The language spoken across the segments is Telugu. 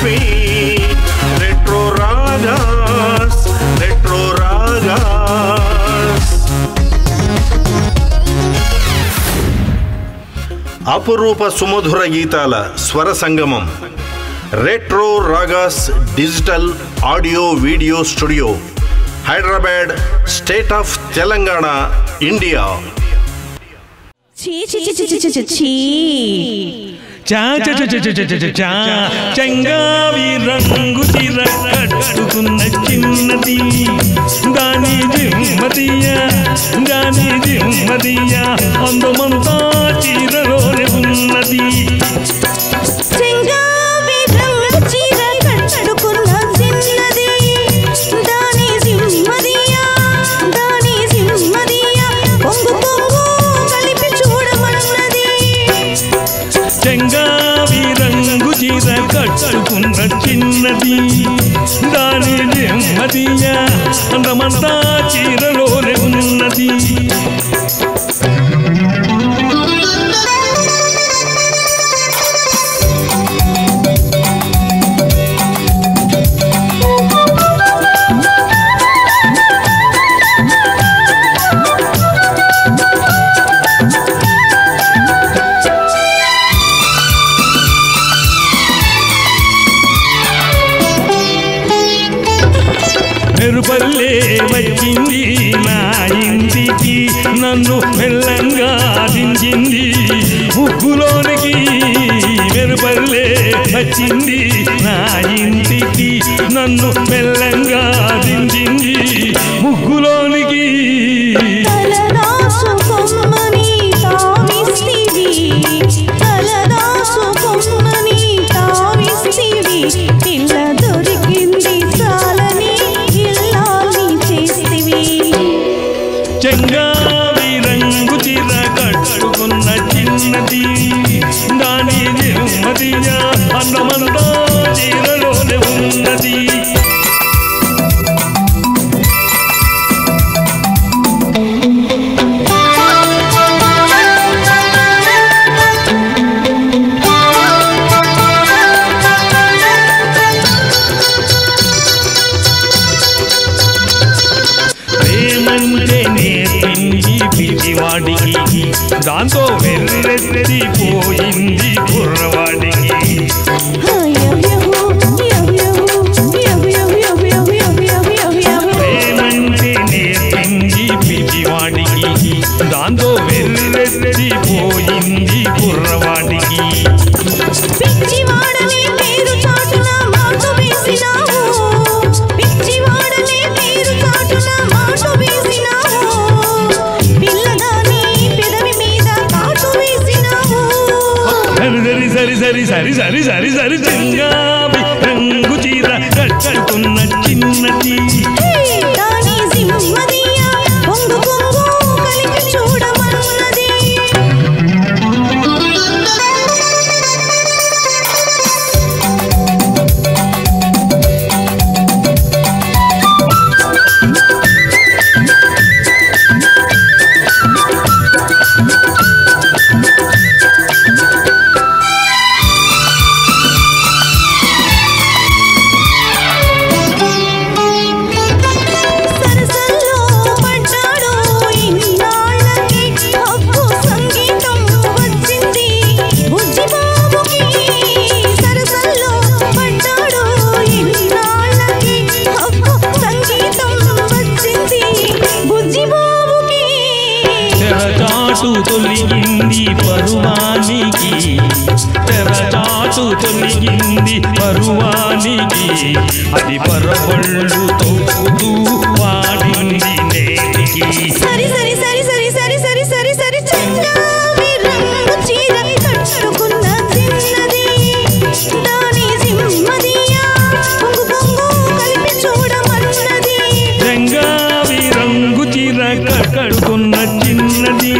feet. Retro Ragas, Retro Ragas. అపురూప సుమధుర గీతాల స్వర సంగమం retro ragas digital audio video studio, Hyderabad, state of Telangana, India. చెంగావి రంగు చీర కట్టుకున్న చిన్నది దాని జిమ్మదియా, దాని జిమ్మదియా, అందమంతా చీరలోనే ఉన్నది. చెంగావి రంగు చీర కట్టుకున్న చిన్నది దాని నెమ్మదియా, అందమంతా చీరలోనే ఉన్నది. మెరుపల్లే వచ్చింది నా ఇంటికి, నన్ను మెల్లంగా దించింది ముగ్గులోనికి. మెరుపల్లే వచ్చింది నా ఇంటికి, నన్ను మెల్లంగా దించింది ముగ్గులోనికి. చెంగావి రంగు చీర కట్టుకున్న చిన్నది దాని నెమ్మదియా, అందమంతా చీరలోనే ఉన్నది. పిచ్చివాడికి దాంతో వెళ్ళిపోయింది కుర్రవాడికి. ప్రేమంటే నేర్పింది పిచ్చివాడికి, దాంతో వెళ్ళిపోయింది కుర్రవాడికి. సరి సరి సరి సరి చెంగావి రంగు చీర కట్టుకున్న చిన్నది తొలగింది పరువానికి, తెరచాటు తొలగింది పరువానికి, అది పరవళ్ళు తొక్కుతూ వాడింది నేటికి. సరి సరి సరి సరి సరి సరి సరి సరి చెంగావి రంగు చీర కట్టుకున్న చిన్నది దాని జిమ్మదియా, పొంగు పొంగు కలిపి చూడమన్నది. చెంగావి రంగు చీర కట్టుకున్న చిన్నది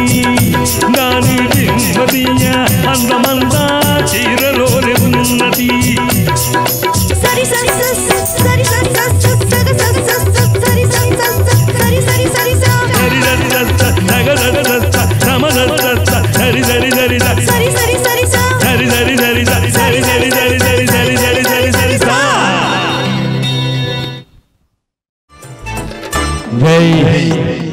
దాని జిమ్మదియా, అందమంతా చీరలోనే ఉన్నది. సరి సరి సరి సరి సరి సరి సరి సరి సరి సరి సరి సరి సరి సరి జై